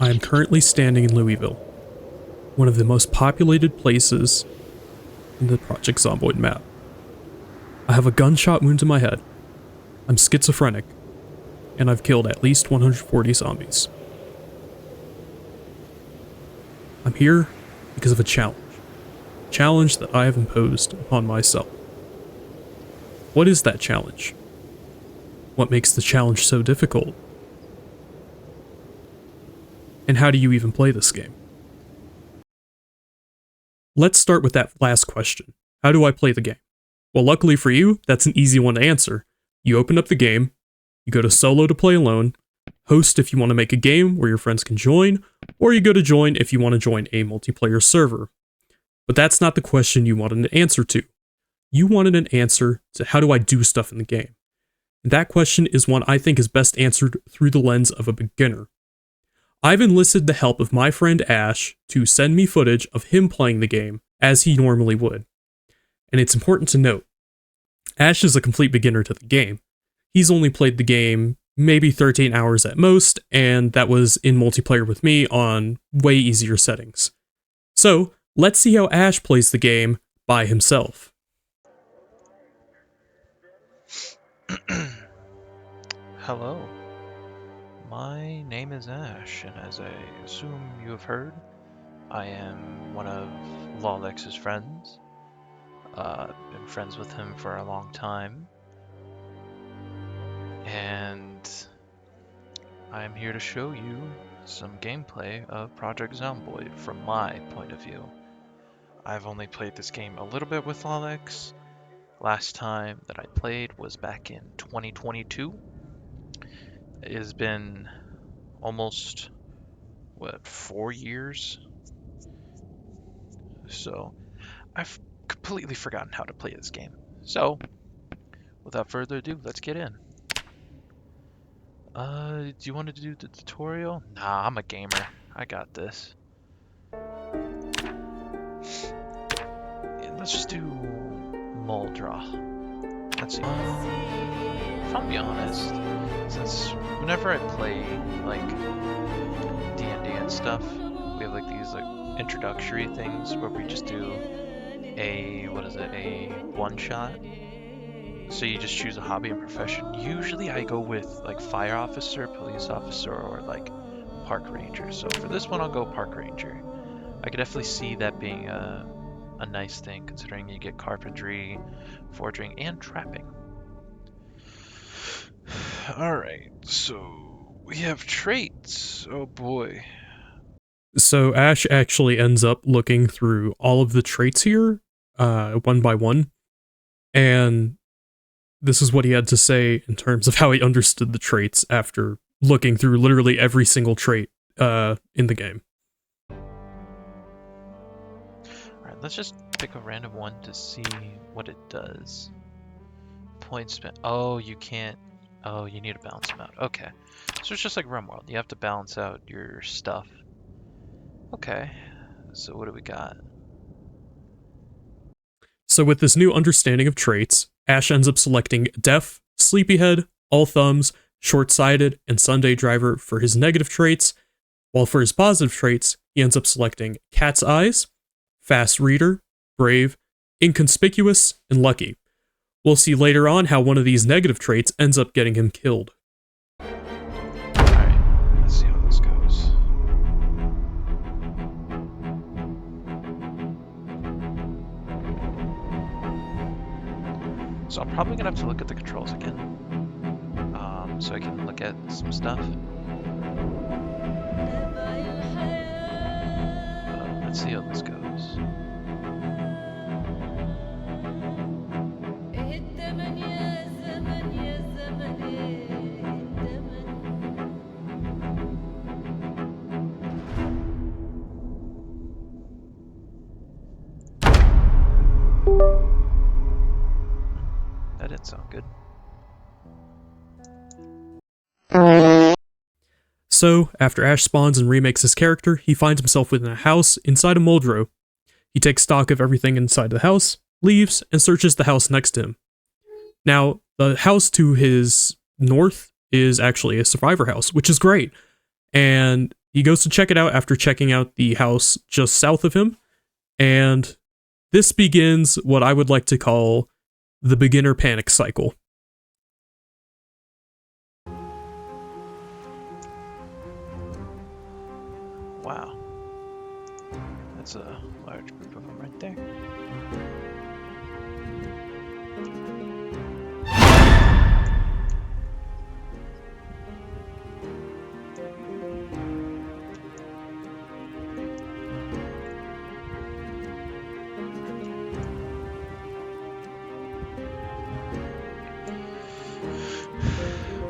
I am currently standing in Louisville, one of the most populated places in the Project Zomboid map. I have a gunshot wound to my head, I'm schizophrenic, and I've killed at least 140 zombies. I'm here because of a challenge that I have imposed upon myself. What is that challenge? What makes the challenge so difficult? And how do you even play this game? Let's start with that last question. How do I play the game? Well, luckily for you, that's an easy one to answer. You open up the game, you go to solo to play alone, host if you want to make a game where your friends can join, or you go to join if you want to join a multiplayer server. But that's not the question you wanted an answer to. You wanted an answer to how do I do stuff in the game? And that question is one I think is best answered through the lens of a beginner. I've enlisted the help of my friend Ashe to send me footage of him playing the game as he normally would. And it's important to note, Ashe is a complete beginner to the game. He's only played the game maybe 13 hours at most, and that was in multiplayer with me on way easier settings. So, let's see how Ashe plays the game by himself. Hello, my name is Ashe, and as I assume you have heard, I am one of Lawlex's friends. Been friends with him for a long time, and I'm here to show you some gameplay of Project Zomboid from my point of view. I've only played this game a little bit with Lawlex. Last time that I played was back in 2022. It has been almost, 4 years? So, I've completely forgotten how to play this game. So, without further ado, let's get in. Do you want to do the tutorial? Nah, I'm a gamer. I got this. Yeah, let's just do mole draw. Let's see. If I'll be honest, since whenever I play like D&D and stuff, we have like these like introductory things where we just do a one shot. So you just choose a hobby and profession. Usually I go with like fire officer, police officer, or like park ranger. So for this one I'll go park ranger. I could definitely see that being a nice thing, considering you get carpentry, forging, and trapping. Alright, so we have traits. Oh boy. So Ashe actually ends up looking through all of the traits here, one by one, and this is what he had to say in terms of how he understood the traits after looking through literally every single trait in the game. Alright, let's just pick a random one to see what it does. Point spent. Oh, you can't. Oh, you need to balance them out. Okay. So it's just like RimWorld. You have to balance out your stuff. Okay. So what do we got? So with this new understanding of traits, Ashe ends up selecting Deaf, Sleepyhead, All Thumbs, Short-Sighted, and Sunday Driver for his negative traits, while for his positive traits, he ends up selecting Cat's Eyes, Fast Reader, Brave, Inconspicuous, and Lucky. We'll see later on how one of these negative traits ends up getting him killed. Alright, let's see how this goes. So I'm probably gonna have to look at the controls again, so I can look at some stuff. Let's see how this goes. That didn't sound good. So, after Ashe spawns and remakes his character, he finds himself within a house inside a Muldrow. He takes stock of everything inside the house, leaves, and searches the house next to him. Now, the house to his north is actually a survivor house, which is great. And He goes to check it out after checking out the house just south of him, and this begins what I would like to call the beginner panic cycle. Wow. That's a large group of them right there.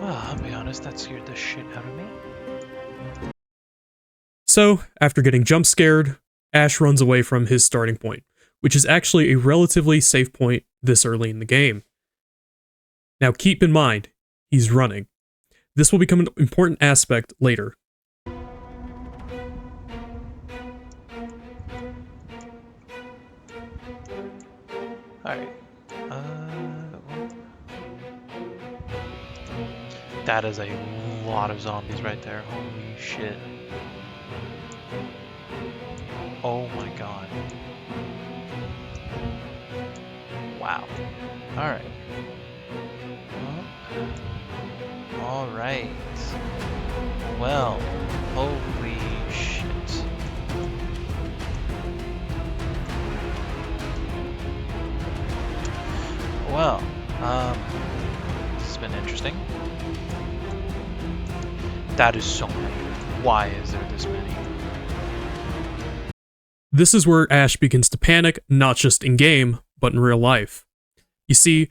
Well, I'll be honest, that scared the shit out of me. So, after getting jump scared, Ashe runs away from his starting point, which is actually a relatively safe point this early in the game. Now keep in mind, he's running. This will become an important aspect later. Alright. That is a lot of zombies right there. Holy shit. Oh my god. Wow. Alright. Alright. Well, holy shit. Well, this has been interesting. That is so many. Why is there this many? This is where Ashe begins to panic, not just in-game, but in real life. You see,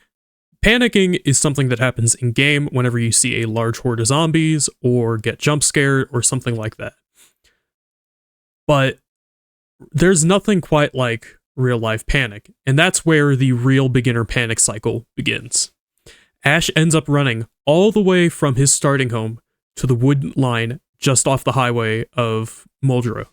panicking is something that happens in-game whenever you see a large horde of zombies, or get jump scared, or something like that. But there's nothing quite like real-life panic, and that's where the real beginner panic cycle begins. Ashe ends up running all the way from his starting home to the wood line just off the highway of Muldrow.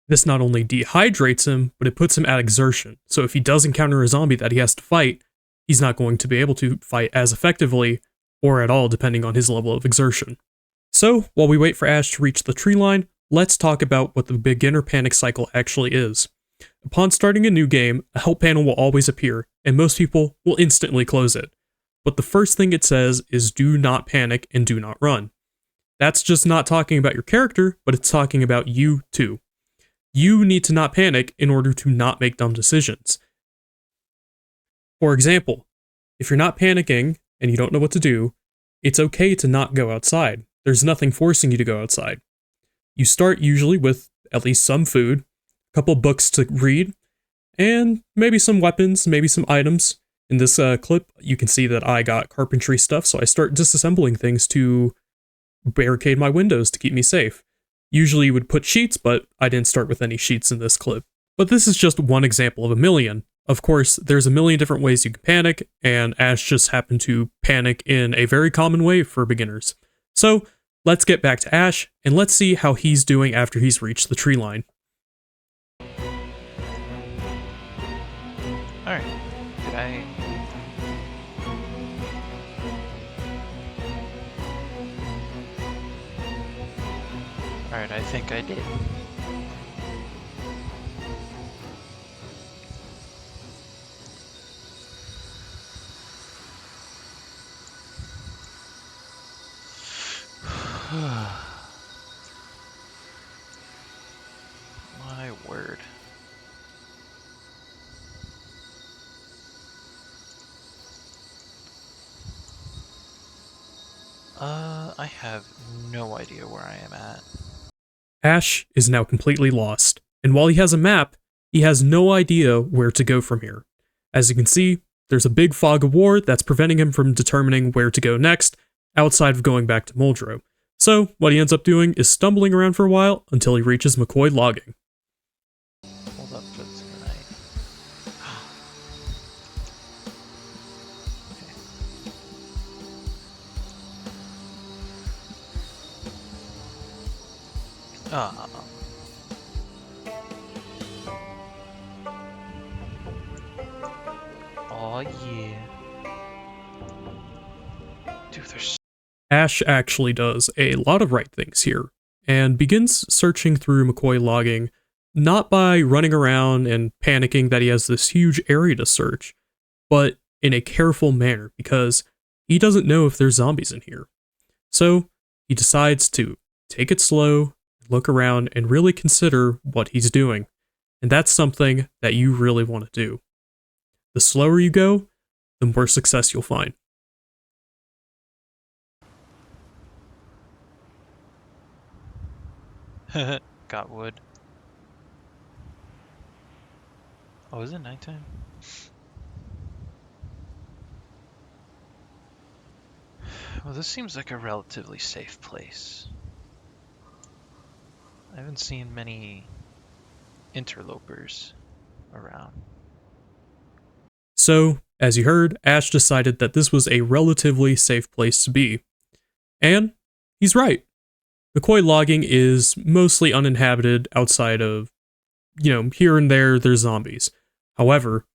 This not only dehydrates him, but it puts him at exertion. So if he does encounter a zombie that he has to fight, he's not going to be able to fight as effectively or at all, depending on his level of exertion. So while we wait for Ashe to reach the tree line, let's talk about what the beginner panic cycle actually is. Upon starting a new game, a help panel will always appear, and most people will instantly close it. But the first thing it says is do not panic and do not run. That's just not talking about your character, but it's talking about you too. You need to not panic in order to not make dumb decisions. For example, if you're not panicking and you don't know what to do, it's okay to not go outside. There's nothing forcing you to go outside. You start usually with at least some food, a couple books to read, and maybe some weapons, maybe some items. In this clip, you can see that I got carpentry stuff, so I start disassembling things to barricade my windows to keep me safe. Usually you would put sheets, but I didn't start with any sheets in this clip. But this is just one example of a million. Of course, there's a million different ways you can panic, and Ashe just happened to panic in a very common way for beginners. So, let's get back to Ashe, and let's see how he's doing after he's reached the tree line. Alright. Did I... Alright, I think I did. My word. I have no idea where I am at. Ashe is now completely lost, and while he has a map, he has no idea where to go from here. As you can see, there's a big fog of war that's preventing him from determining where to go next, outside of going back to Muldrow. So, what he ends up doing is stumbling around for a while until he reaches McCoy logging. Hold up for tonight. Oh yeah. Dude, there's... Ashe actually does a lot of right things here. and begins searching through McCoy logging, not by running around and panicking that he has this huge area to search, but in a careful manner because he doesn't know if there's zombies in here. So he decides to take it slow, look around, and really consider what he's doing. And that's something that you really want to do. The slower you go, the more success you'll find. Got wood. Oh, is it nighttime? Well, this seems like a relatively safe place. I haven't seen many interlopers around. So, as you heard, Ashe decided that this was a relatively safe place to be. And he's right. McCoy logging is mostly uninhabited outside of, here and there's zombies. However,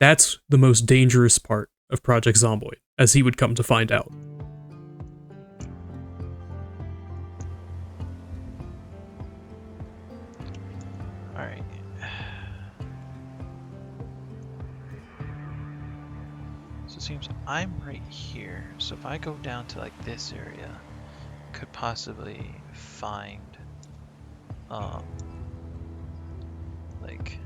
that's the most dangerous part of Project Zomboid, as he would come to find out. Alright. So it seems I'm right here. So if I go down to like this area, I could possibly find like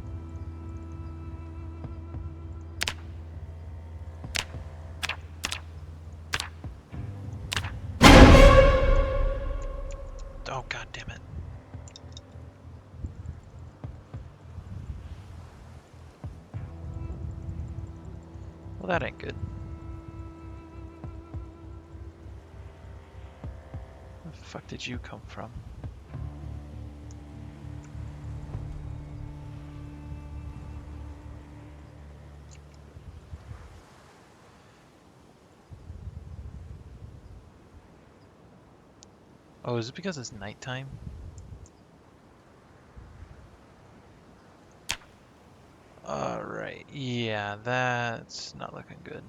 oh god damn it. Well, that ain't good. Where the fuck did you come from? Oh, is it because it's nighttime? Alright, yeah, that's not looking good.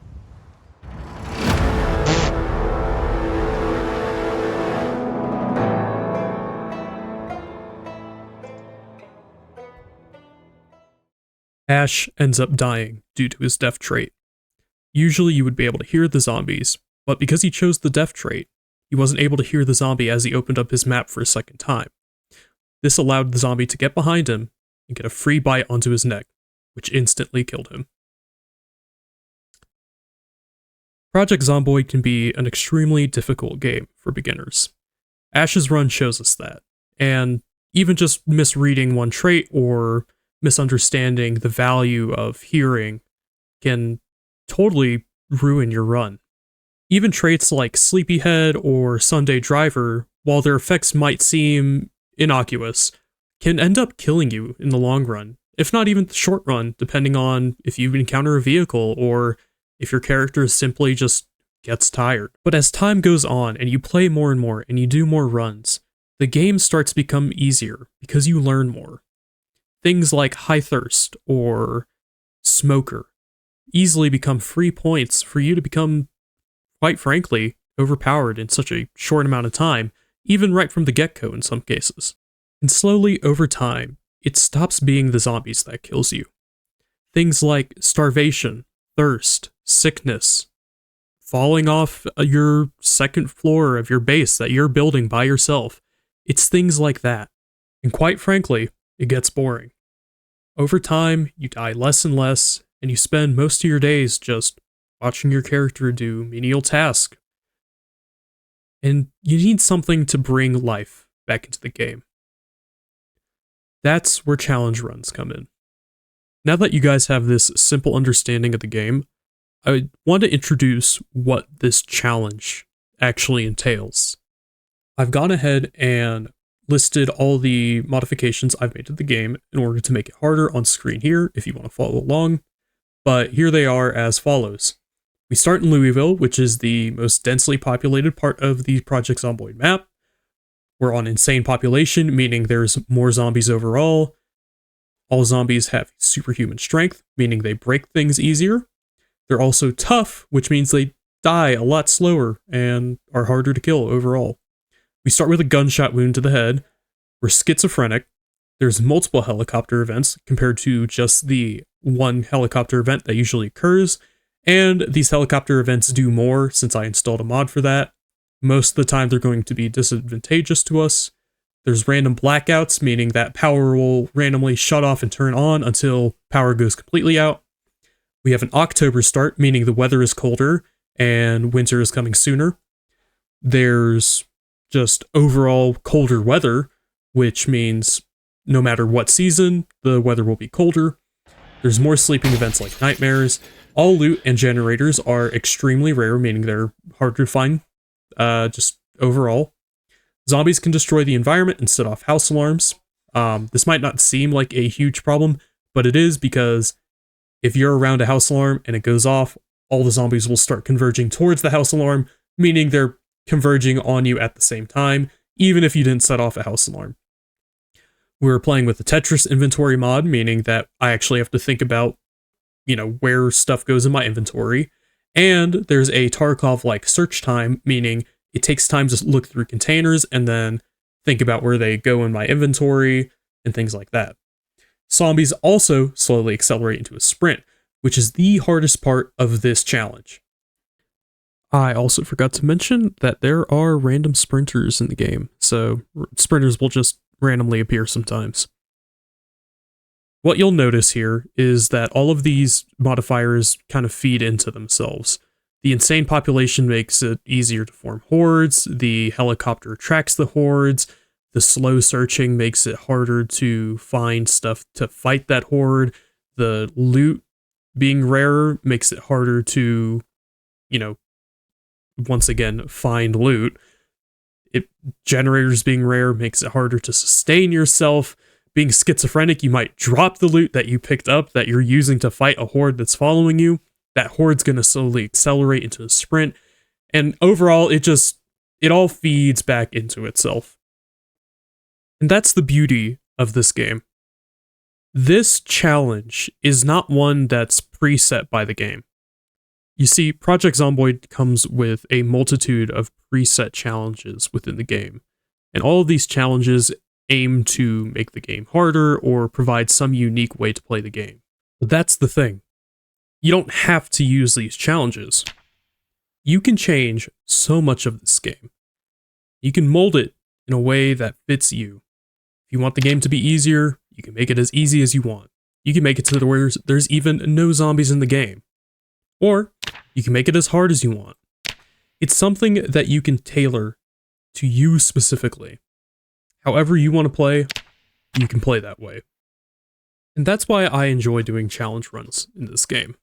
Ashe ends up dying due to his deaf trait. Usually you would be able to hear the zombies, but because he chose the deaf trait, he wasn't able to hear the zombie as he opened up his map for a second time. This allowed the zombie to get behind him and get a free bite onto his neck, which instantly killed him. Project Zomboid can be an extremely difficult game for beginners. Ashe's run shows us that, and even just misreading one trait or misunderstanding the value of hearing can totally ruin your run. Even traits like Sleepyhead or Sunday Driver, while their effects might seem innocuous, can end up killing you in the long run, if not even the short run, depending on if you encounter a vehicle or if your character simply just gets tired. But as time goes on and you play more and more and you do more runs, the game starts to become easier because you learn more. Things like High Thirst or Smoker easily become free points for you to become, quite frankly, overpowered in such a short amount of time, even right from the get-go in some cases. And slowly, over time, it stops being the zombies that kills you. Things like starvation, thirst, sickness, falling off your second floor of your base that you're building by yourself. It's things like that. And quite frankly, it gets boring. Over time, you die less and less, and you spend most of your days just watching your character do menial tasks. And you need something to bring life back into the game. That's where challenge runs come in. Now that you guys have this simple understanding of the game, I want to introduce what this challenge actually entails. I've gone ahead and listed all the modifications I've made to the game in order to make it harder on screen here if you want to follow along, but here they are as follows. We start in Louisville, which is the most densely populated part of the Project Zomboid map. We're on insane population, meaning there's more zombies overall. All zombies have superhuman strength, meaning they break things easier. They're also tough, which means they die a lot slower and are harder to kill overall. We start with a gunshot wound to the head. We're schizophrenic. There's multiple helicopter events compared to just the one helicopter event that usually occurs, and these helicopter events do more since I installed a mod for that. Most of the time they're going to be disadvantageous to us. There's random blackouts, meaning that power will randomly shut off and turn on until power goes completely out. We have an October start, meaning the weather is colder and winter is coming sooner. There's just overall colder weather, which means no matter what season, the weather will be colder. There's more sleeping events like nightmares. All loot and generators are extremely rare, meaning they're hard to find, just overall. Zombies can destroy the environment and set off house alarms. This might not seem like a huge problem, but it is, because if you're around a house alarm and it goes off, all the zombies will start converging towards the house alarm, meaning they're converging on you at the same time, even if you didn't set off a house alarm. We're playing with the Tetris inventory mod, meaning that I actually have to think about, where stuff goes in my inventory. And there's a Tarkov-like search time, meaning it takes time to look through containers and then think about where they go in my inventory and things like that. Zombies also slowly accelerate into a sprint, which is the hardest part of this challenge. I also forgot to mention that there are random sprinters in the game, so sprinters will just randomly appear sometimes. What you'll notice here is that all of these modifiers kind of feed into themselves. The insane population makes it easier to form hordes, the helicopter attracts the hordes, the slow searching makes it harder to find stuff to fight that horde, the loot being rarer makes it harder to, once again, find loot. Generators being rare makes it harder to sustain yourself. Being schizophrenic, you might drop the loot that you picked up that you're using to fight a horde that's following you. That horde's going to slowly accelerate into a sprint. And overall, it all feeds back into itself. And that's the beauty of this game. This challenge is not one that's preset by the game. You see, Project Zomboid comes with a multitude of preset challenges within the game, and all of these challenges aim to make the game harder or provide some unique way to play the game. But that's the thing. You don't have to use these challenges. You can change so much of this game. You can mold it in a way that fits you. If you want the game to be easier, you can make it as easy as you want. You can make it to where there's even no zombies in the game. Or you can make it as hard as you want. It's something that you can tailor to you specifically. However you want to play, you can play that way. And that's why I enjoy doing challenge runs in this game.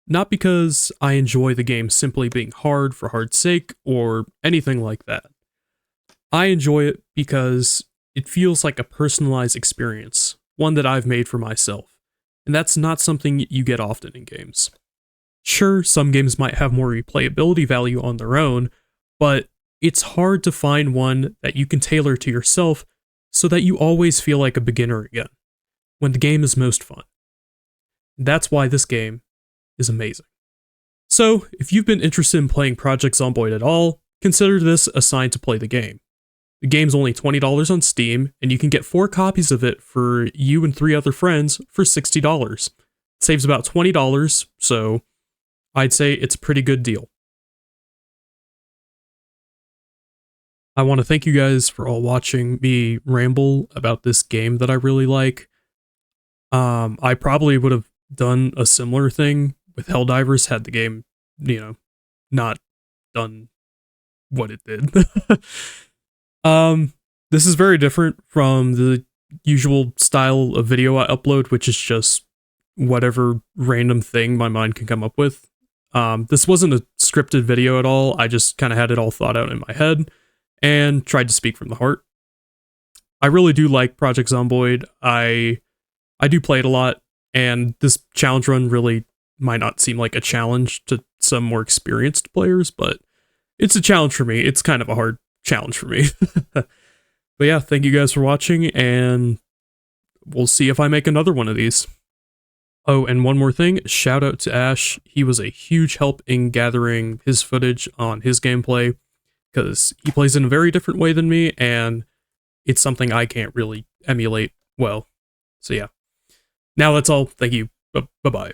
Not because I enjoy the game simply being hard for hard's sake or anything like that. I enjoy it because it feels like a personalized experience, one that I've made for myself. And that's not something you get often in games. Sure, some games might have more replayability value on their own, but it's hard to find one that you can tailor to yourself so that you always feel like a beginner again, when the game is most fun. That's why this game is amazing. So, if you've been interested in playing Project Zomboid at all, consider this a sign to play the game. The game's only $20 on Steam, and you can get 4 copies of it for you and 3 other friends for $60. It saves about $20, so I'd say it's a pretty good deal. I want to thank you guys for all watching me ramble about this game that I really like. I probably would have done a similar thing with Helldivers had the game, not done what it did. This is very different from the usual style of video I upload, which is just whatever random thing my mind can come up with. This wasn't a scripted video at all. I just kind of had it all thought out in my head and tried to speak from the heart. I really do like Project Zomboid. I do play it a lot, and this challenge run really might not seem like a challenge to some more experienced players, but it's a challenge for me. It's kind of a hard challenge for me. But yeah, thank you guys for watching, and we'll see if I make another one of these. Oh, and one more thing, shout out to Ashe. He was a huge help in gathering his footage on his gameplay, because he plays in a very different way than me, and it's something I can't really emulate well. So yeah. Now that's all. Thank you. Bye-bye.